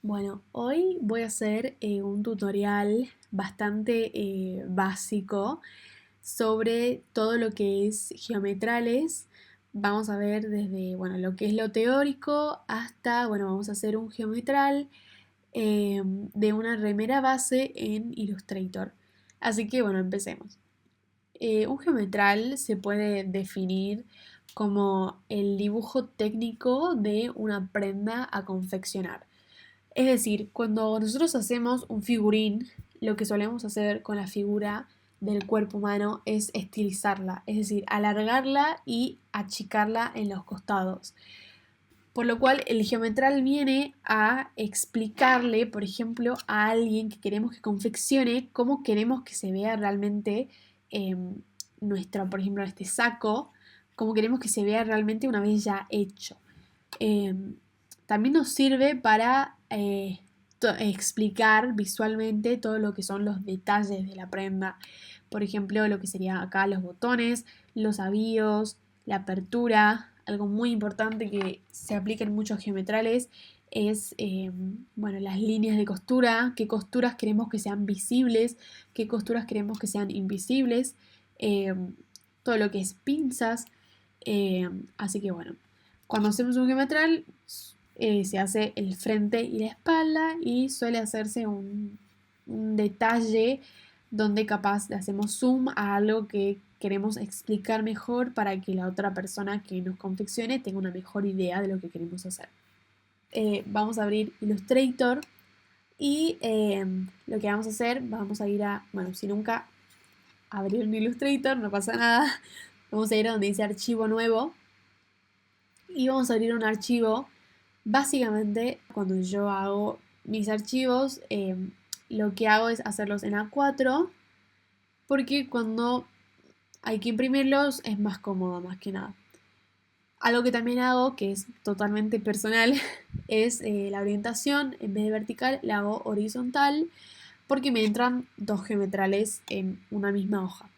Bueno, hoy voy a hacer un tutorial bastante básico sobre todo lo que es geometrales. Vamos a ver desde, bueno, lo que es lo teórico hasta, bueno, vamos a hacer un geometral de una remera base en Illustrator. Así que, bueno, empecemos. Un geometral se puede definir como el dibujo técnico de una prenda a confeccionar. Es decir, cuando nosotros hacemos un figurín, lo que solemos hacer con la figura del cuerpo humano es estilizarla, es decir, alargarla y achicarla en los costados. Por lo cual el geometral viene a explicarle, por ejemplo, a alguien que queremos que confeccione cómo queremos que se vea realmente eh, nuestro, por ejemplo, este saco, cómo queremos que se vea realmente una vez ya hecho. Eh, También nos sirve para explicar visualmente todo lo que son los detalles de la prenda. Por ejemplo, lo que sería acá los botones, los avíos, la apertura. Algo muy importante que se aplica en muchos geometrales es bueno, las líneas de costura, qué costuras queremos que sean visibles, qué costuras queremos que sean invisibles, eh, todo lo que es pinzas. Así que bueno, cuando hacemos un geometral se hace el frente y la espalda y suele hacerse un detalle donde capaz le hacemos zoom a algo que queremos explicar mejor para que la otra persona que nos confeccione tenga una mejor idea de lo que queremos hacer. Vamos a abrir Illustrator y lo que vamos a hacer, vamos a ir a, bueno, si nunca abrir un Illustrator, no pasa nada, vamos a ir a donde dice archivo nuevo y vamos a abrir un archivo. Básicamente, cuando yo hago mis archivos, lo que hago es hacerlos en A4, porque cuando hay que imprimirlos es más cómodo, más que nada. Algo que también hago, que es totalmente personal, es la orientación, en vez de vertical, la hago horizontal, porque me entran dos geometrales en una misma hoja.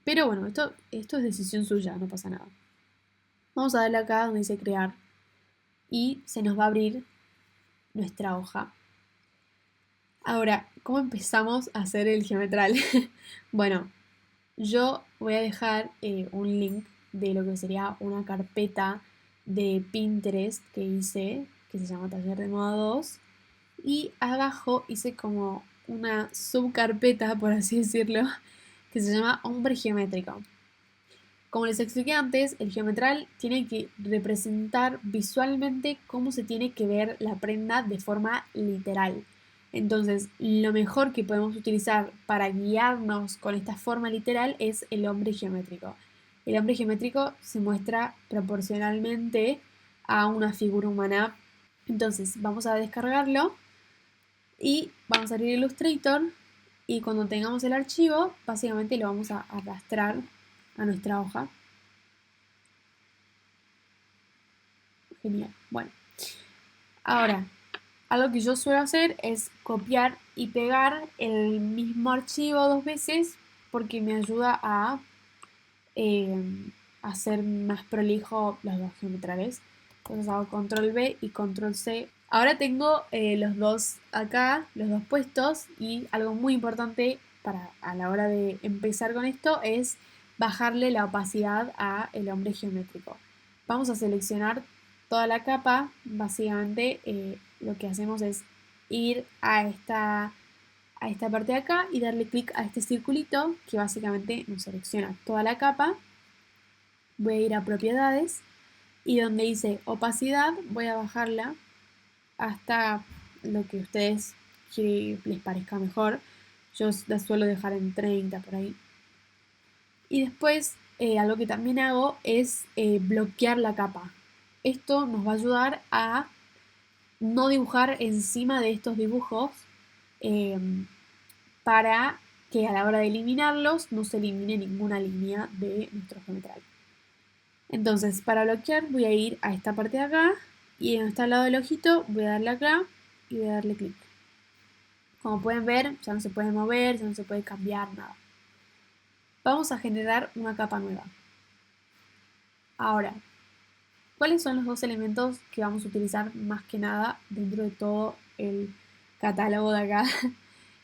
Pero bueno, esto es decisión suya, no pasa nada. Vamos a darle acá donde dice crear y se nos va a abrir nuestra hoja. Ahora, ¿cómo empezamos a hacer el geometral? Bueno, yo voy a dejar un link de lo que sería una carpeta de Pinterest que hice, que se llama Taller de Moda 2. Y abajo hice como una subcarpeta, por así decirlo, que se llama Hombre Geométrico. Como les expliqué antes, el geometral tiene que representar visualmente cómo se tiene que ver la prenda de forma literal. Entonces, lo mejor que podemos utilizar para guiarnos con esta forma literal es el hombre geométrico. El hombre geométrico se muestra proporcionalmente a una figura humana. Entonces, vamos a descargarlo y vamos a abrir Illustrator y cuando tengamos el archivo, básicamente lo vamos a arrastrar a nuestra hoja. Genial. Bueno, ahora, algo que yo suelo hacer es copiar y pegar el mismo archivo dos veces porque me ayuda a eh, hacer más prolijo los dos geometrales. Entonces hago control B y control C. Ahora tengo los dos acá, los dos puestos, y algo muy importante para a la hora de empezar con esto es bajarle la opacidad a el hombre geométrico. Vamos a seleccionar toda la capa. Básicamente lo que hacemos es ir a esta parte de acá y darle clic a este circulito que básicamente nos selecciona toda la capa. Voy a ir a propiedades y donde dice opacidad voy a bajarla hasta lo que a ustedes les parezca mejor. Yo la suelo dejar en 30 por ahí. Y después algo que también hago es bloquear la capa. Esto nos va a ayudar a no dibujar encima de estos dibujos eh, para que a la hora de eliminarlos no se elimine ninguna línea de nuestro geometral. Entonces, para bloquear voy a ir a esta parte de acá y donde está al lado del ojito voy a darle acá y voy a darle clic. Como pueden ver, ya no se puede mover, ya no se puede cambiar nada. Vamos a generar una capa nueva. Ahora, ¿cuáles son los dos elementos que vamos a utilizar más que nada dentro de todo el catálogo de acá,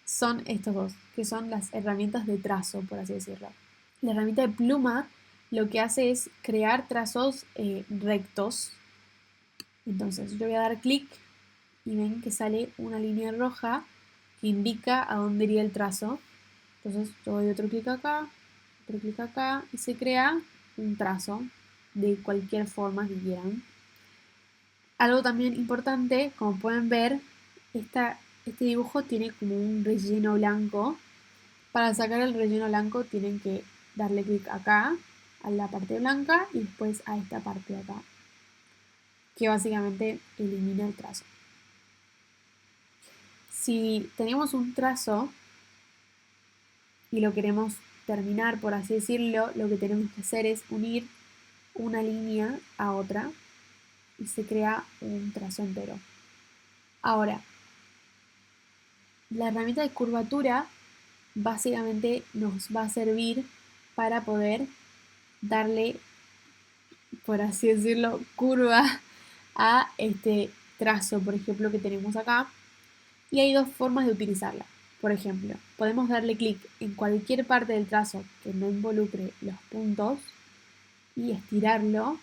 son estos dos, que son las herramientas de trazo, por así decirlo. La herramienta de pluma lo que hace es crear trazos rectos. Entonces yo voy a dar clic y ven que sale una línea roja que indica a dónde iría el trazo. Entonces yo doy otro clic acá y se crea un trazo de cualquier forma que quieran. Algo también importante, como pueden ver, este dibujo tiene como un relleno blanco. Para sacar el relleno blanco tienen que darle clic acá, a la parte blanca, y después a esta parte de acá, que básicamente elimina el trazo. Si tenemos un trazo y lo queremos terminar, por así decirlo, lo que tenemos que hacer es unir una línea a otra y se crea un trazo entero. Ahora, la herramienta de curvatura básicamente nos va a servir para poder darle, por así decirlo, curva a este trazo, por ejemplo, que tenemos acá. Y hay dos formas de utilizarla. Por ejemplo, podemos darle clic en cualquier parte del trazo que no involucre los puntos y estirarlo.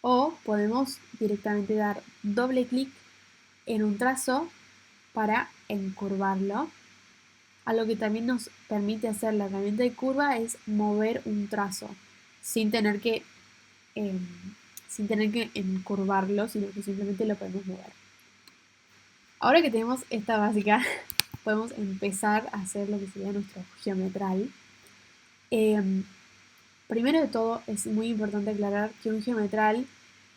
O podemos directamente dar doble clic en un trazo para encurvarlo. Algo que también nos permite hacer la herramienta de curva es mover un trazo sin tener que, eh, sin tener que encurvarlo, sino que simplemente lo podemos mover. Ahora que tenemos esta básica, podemos empezar a hacer lo que sería nuestro geometral. Primero de todo, es muy importante aclarar que un geometral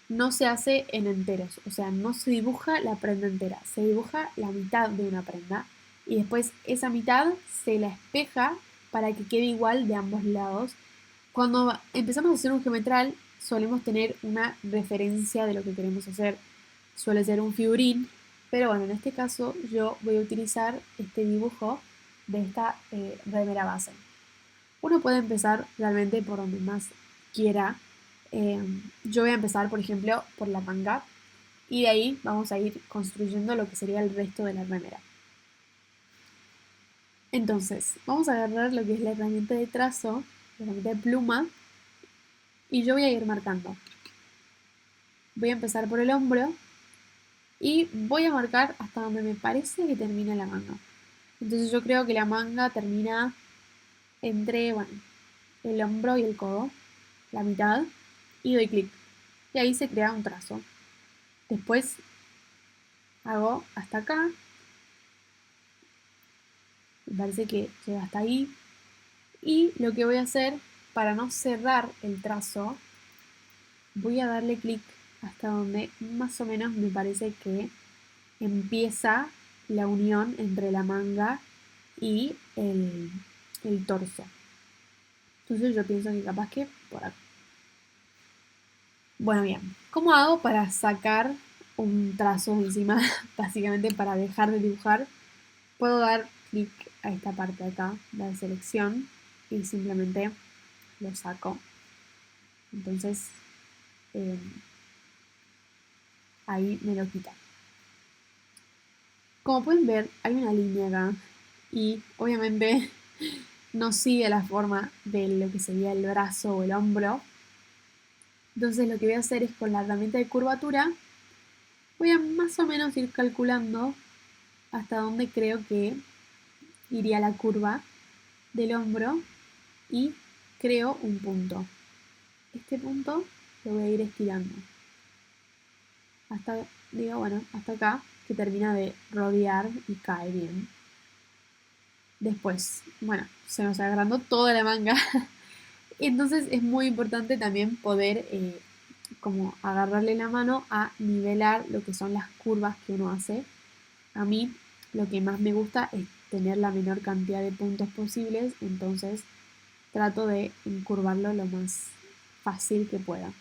no se hace en enteros, o sea, no se dibuja la prenda entera, se dibuja la mitad de una prenda y después esa mitad se la espeja para que quede igual de ambos lados. Cuando empezamos a hacer un geometral, solemos tener una referencia de lo que queremos hacer. Suele ser un figurín, pero bueno, en este caso yo voy a utilizar este dibujo de esta remera base. Uno puede empezar realmente por donde más quiera. Yo voy a empezar, por ejemplo, por la manga y de ahí vamos a ir construyendo lo que sería el resto de la remera. Entonces, vamos a agarrar lo que es la herramienta de trazo, la herramienta de pluma, y yo voy a ir marcando. Voy a empezar por el hombro y voy a marcar hasta donde me parece que termina la manga. Entonces yo creo que la manga termina entre, bueno, el hombro y el codo, la mitad, y doy clic. Y ahí se crea un trazo. Después hago hasta acá. Me parece que llega hasta ahí. Y lo que voy a hacer, para no cerrar el trazo, voy a darle clic hasta donde más o menos me parece que empieza la unión entre la manga y el torso. Entonces yo pienso que capaz que por acá. Bueno, bien. ¿Cómo hago para sacar un trazo encima? Básicamente para dejar de dibujar. Puedo dar clic a esta parte de acá, la de selección, y simplemente lo saco. Entonces, eh, ahí me lo quita. Como pueden ver, hay una línea acá y obviamente no sigue la forma de lo que sería el brazo o el hombro. Entonces lo que voy a hacer es con la herramienta de curvatura, voy a más o menos ir calculando hasta dónde creo que iría la curva del hombro y creo un punto. Este punto lo voy a ir estirando hasta, digo, bueno, hasta acá, que termina de rodear y cae bien. Después, bueno, se nos agrandó toda la manga. Entonces es muy importante también poder como agarrarle la mano a nivelar lo que son las curvas que uno hace. A mí lo que más me gusta es tener la menor cantidad de puntos posibles, entonces trato de encurvarlo lo más fácil que pueda.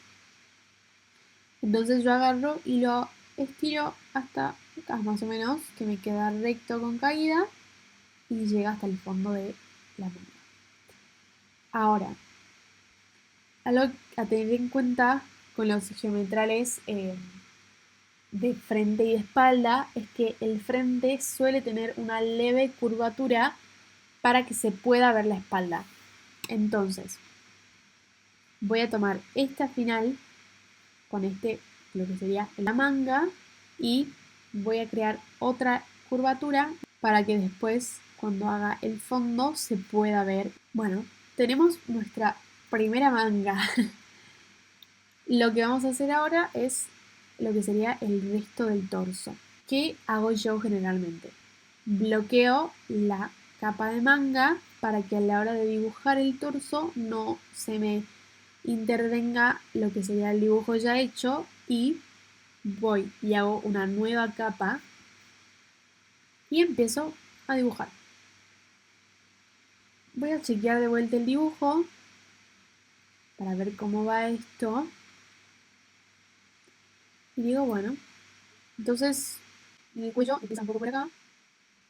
Entonces yo agarro y lo estiro hasta acá más o menos, que me queda recto con caída y llega hasta el fondo de la manga. Ahora, algo a tener en cuenta con los geometrales de frente y de espalda es que el frente suele tener una leve curvatura para que se pueda ver la espalda. Entonces, voy a tomar esta final con lo que sería la manga, y voy a crear otra curvatura para que después, cuando haga el fondo, se pueda ver. Bueno, tenemos nuestra primera manga. Lo que vamos a hacer ahora es lo que sería el resto del torso. ¿Qué hago yo generalmente? Bloqueo la capa de manga para que a la hora de dibujar el torso no se me intervenga lo que sería el dibujo ya hecho, y voy y hago una nueva capa y empiezo a dibujar. Voy a chequear de vuelta el dibujo para ver cómo va esto. Y digo, bueno, entonces mi cuello empieza un poco por acá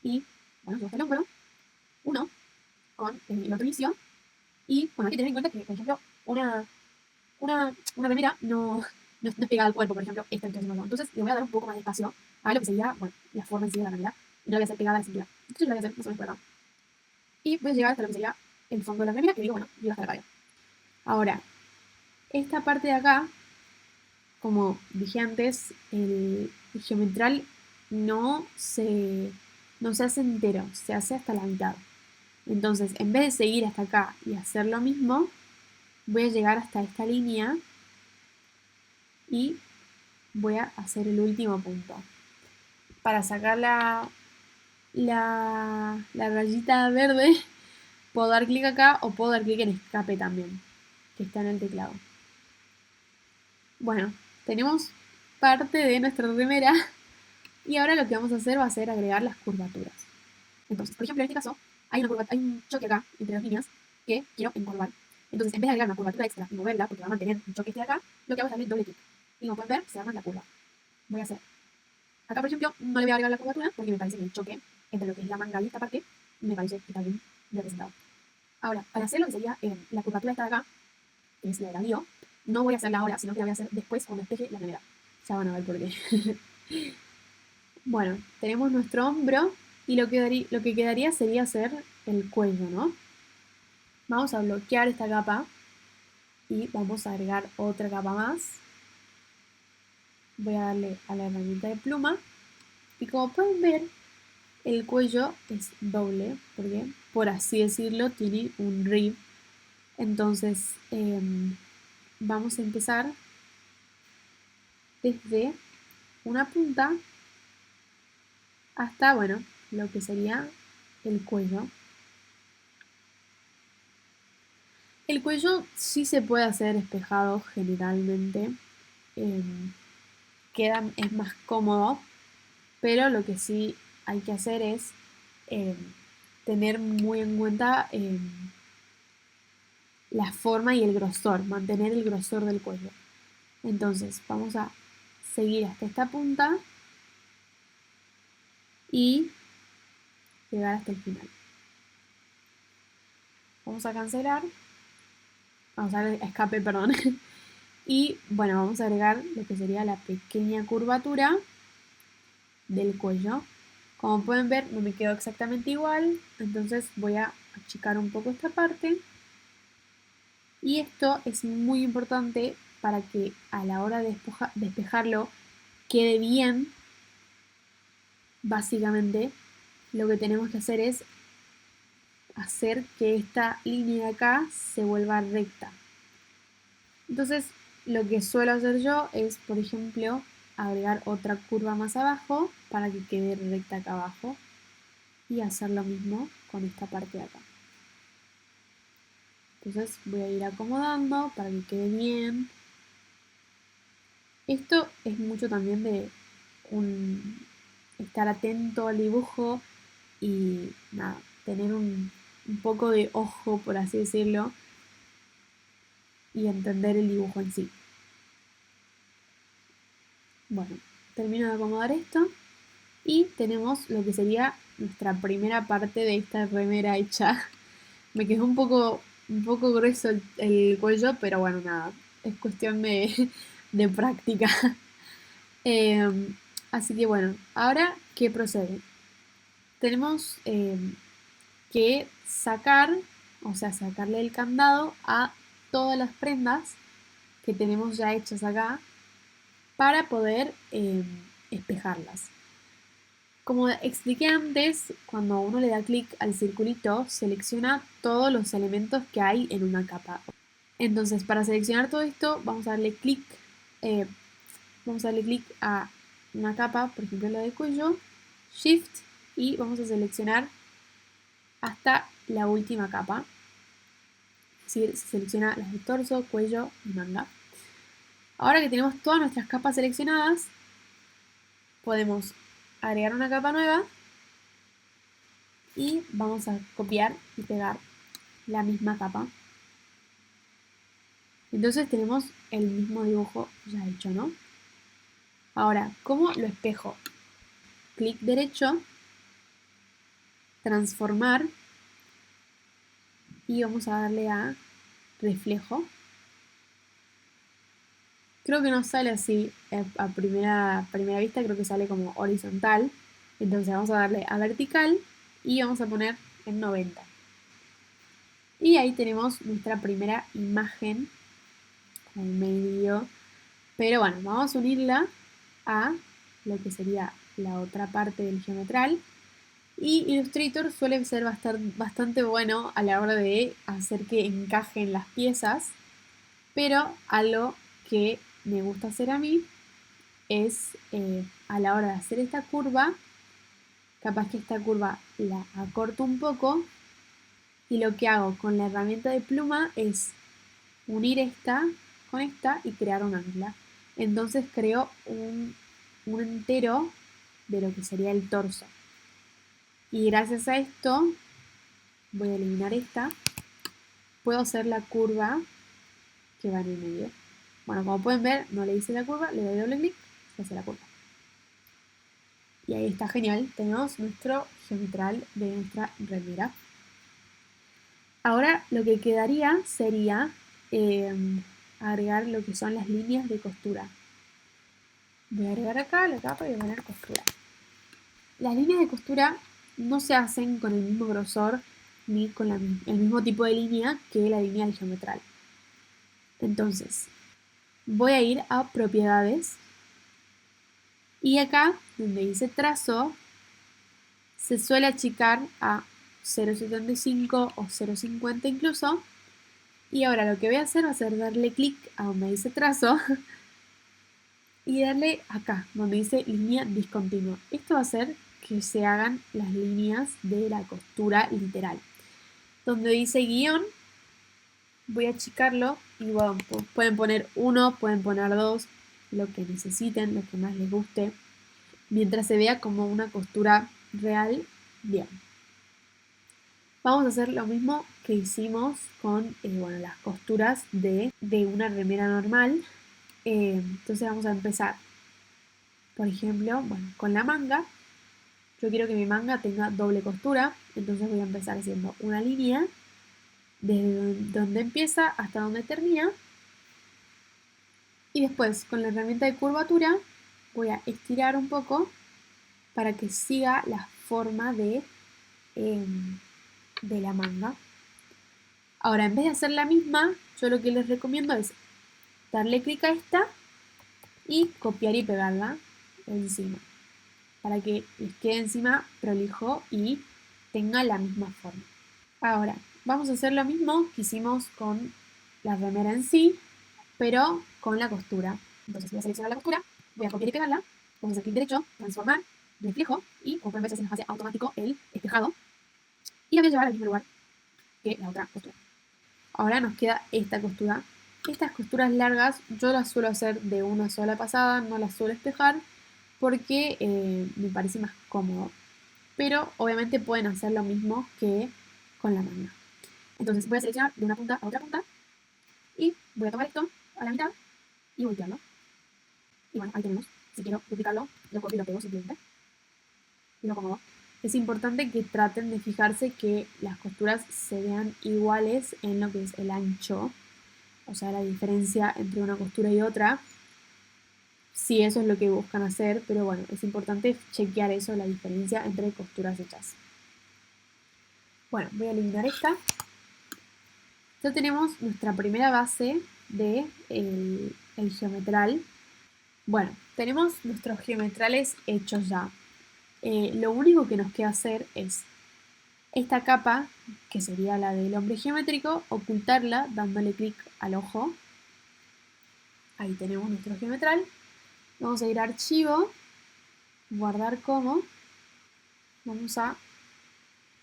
y, bueno, yo hasta el hombro, uno con el otro inicio. Y, bueno, hay que tener en cuenta que, por ejemplo, una remera no es pegada al cuerpo, por ejemplo, esta que estoy haciendo yo. Entonces le voy a dar un poco más de espacio a lo que sería, bueno, la forma en sí de la remera. Y no la voy a hacer pegada a la cintura. Entonces la voy a hacer más o menos por acá. Y voy a llegar hasta lo que sería el fondo de la remera, que digo, bueno, llega hasta la cadera. Ahora, esta parte de acá, como dije antes, el geometral no se, no se hace entero, se hace hasta la mitad. Entonces, en vez de seguir hasta acá y hacer lo mismo, voy a llegar hasta esta línea y voy a hacer el último punto. Para sacar la rayita verde, puedo dar clic acá o puedo dar clic en escape también, que está en el teclado. Bueno, tenemos parte de nuestra remera y ahora lo que vamos a hacer va a ser agregar las curvaturas. Entonces, por ejemplo, en este caso, hay un choque acá entre las líneas que quiero encorvar. Entonces, en vez de agregar una curvatura extra y moverla, porque va a mantener un choque este de acá, lo que hago es darle doble clic. Y como pueden ver, se arma la curva. Voy a hacer. Acá, por ejemplo, no le voy a agregar la curvatura porque me parece que el choque entre lo que es la manga y esta parte me parece que está bien representado. Ahora, para hacer lo que sería la curvatura esta de acá, que es la del avío, no voy a hacerla ahora, sino que la voy a hacer después cuando despeje la remera. Ya van a ver por qué. Bueno, tenemos nuestro hombro y lo que quedaría sería hacer el cuello, ¿no? Vamos a bloquear esta capa y vamos a agregar otra capa más. Voy a darle a la herramienta de pluma y como pueden ver, el cuello es doble porque, por así decirlo, tiene un rib. Entonces, vamos a empezar desde una punta hasta, bueno, lo que sería el cuello. El cuello sí se puede hacer espejado generalmente, es más cómodo, pero lo que sí hay que hacer es tener muy en cuenta la forma y el grosor, mantener el grosor del cuello. Entonces vamos a seguir hasta esta punta y llegar hasta el final. Vamos a cancelar, vamos a dar escape, perdón. Y bueno, vamos a agregar lo que sería la pequeña curvatura del cuello. Como pueden ver, no me quedó exactamente igual, entonces voy a achicar un poco esta parte. Y esto es muy importante para que a la hora de despejarlo quede bien. Básicamente, lo que tenemos que hacer es hacer que esta línea de acá se vuelva recta. Entonces, lo que suelo hacer yo es, por ejemplo, agregar otra curva más abajo para que quede recta acá abajo y hacer lo mismo con esta parte de acá. Entonces voy a ir acomodando para que quede bien. Esto es mucho también de estar atento al dibujo y nada, tener un poco de ojo, por así decirlo, y entender el dibujo en sí. Bueno, termino de acomodar esto y tenemos lo que sería nuestra primera parte de esta remera hecha. Me quedó un poco grueso el cuello, pero bueno, nada, es cuestión de práctica. Así que bueno, ahora, ¿qué procede? Tenemos que sacar, o sea, sacarle el candado a todas las prendas que tenemos ya hechas acá para poder espejarlas. Como expliqué antes, cuando uno le da clic al circulito, selecciona todos los elementos que hay en una capa. Entonces, para seleccionar todo esto, eh, vamos a darle clic a una capa, por ejemplo la de cuello, Shift, y vamos a seleccionar hasta la última capa. Es decir, se selecciona las de torso, cuello y manga. Ahora que tenemos todas nuestras capas seleccionadas, podemos agregar una capa nueva y vamos a copiar y pegar la misma capa. Entonces tenemos el mismo dibujo ya hecho, ¿no? Ahora, ¿cómo lo espejo? Clic derecho, transformar y vamos a darle a reflejo. Creo que no sale así a primera vista, creo que sale como horizontal. Entonces vamos a darle a vertical y vamos a poner en 90. Y ahí tenemos nuestra primera imagen con medio. Pero bueno, vamos a unirla a lo que sería la otra parte del geometral. Y Illustrator suele ser bastante bueno a la hora de hacer que encajen las piezas, pero algo que me gusta hacer a mí es a la hora de hacer esta curva, capaz que esta curva la acorto un poco y lo que hago con la herramienta de pluma es unir esta con esta y crear un ancla. Entonces creo un entero de lo que sería el torso. Y gracias a esto, voy a eliminar esta, puedo hacer la curva que va en el medio. Bueno, como pueden ver, no le hice la curva, le doy doble clic, se hace la curva. Y ahí está genial, tenemos nuestro geometral de nuestra remera. Ahora lo que quedaría sería agregar lo que son las líneas de costura. Voy a agregar acá la capa y voy a poner costura. Las líneas de costura no se hacen con el mismo grosor ni con el mismo tipo de línea que la línea del geometral. Entonces, voy a ir a propiedades y acá, donde dice trazo, se suele achicar a 0,75 o 0,50 incluso. Y ahora lo que voy a hacer va a ser darle clic a donde dice trazo y darle acá, donde dice línea discontinua. Esto va a hacer que se hagan las líneas de la costura literal. Donde dice guión, voy a achicarlo y bueno, pueden poner 1, pueden poner 2, lo que necesiten, lo que más les guste, mientras se vea como una costura real, bien. Vamos a hacer lo mismo que hicimos con bueno, las costuras de una remera normal. Entonces vamos a empezar, por ejemplo, bueno, con la manga. Yo quiero que mi manga tenga doble costura, entonces voy a empezar haciendo una línea desde donde empieza hasta donde termina. Y después, con la herramienta de curvatura, voy a estirar un poco para que siga la forma de la manga. Ahora, en vez de hacer la misma, yo lo que les recomiendo es darle clic a esta y copiar y pegarla encima, para que les quede encima prolijo y tenga la misma forma. Ahora, vamos a hacer lo mismo que hicimos con la remera en sí, pero con la costura. Entonces voy a seleccionar la costura, voy a copiar y pegarla, vamos a hacer clic derecho, transformar, reflejo, y como pueden ver se nos hace automático el espejado, y la voy a llevar al mismo lugar que la otra costura. Ahora nos queda esta costura. Estas costuras largas yo las suelo hacer de una sola pasada, no las suelo espejar porque me parece más cómodo. Pero obviamente pueden hacer lo mismo que con la manga. Entonces voy a seleccionar de una punta a otra punta y voy a tomar esto a la mitad y voltearlo. Y bueno, ahí tenemos. Si quiero duplicarlo, lo copio y lo pego simplemente. Y lo acomodo. Es importante que traten de fijarse que las costuras se vean iguales en lo que es el ancho, o sea, la diferencia entre una costura y otra. si eso es lo que buscan hacer, pero bueno, es importante chequear eso, la diferencia entre costuras hechas. Bueno, voy a eliminar esta. Ya tenemos nuestra primera base de el geometral. Bueno, tenemos nuestros geometrales hechos ya. Lo único que nos queda hacer es esta capa, que sería la del hombre geométrico, ocultarla dándole clic al ojo. Ahí tenemos nuestro geometral. Vamos a ir a archivo, guardar como. Vamos a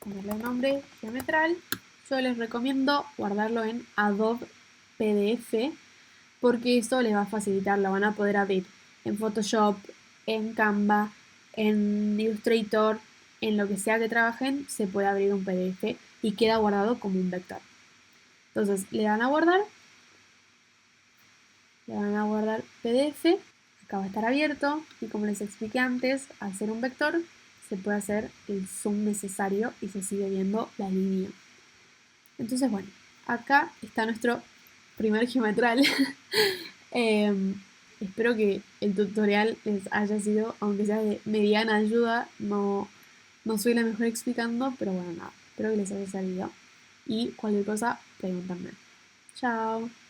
ponerle el nombre geometral. Yo les recomiendo guardarlo en Adobe PDF porque eso les va a facilitar, lo van a poder abrir en Photoshop, en Canva, en Illustrator, en lo que sea que trabajen, se puede abrir un PDF y queda guardado como un vector. Entonces le dan a guardar, le van a guardar PDF, acá va a estar abierto y como les expliqué antes, al ser un vector se puede hacer el zoom necesario y se sigue viendo la línea. Entonces bueno, acá está nuestro primer geometral. Espero que el tutorial les haya sido, aunque sea de mediana ayuda, no soy la mejor explicando, pero bueno, nada, espero que les haya servido. Y cualquier cosa, pregúntame. Chao.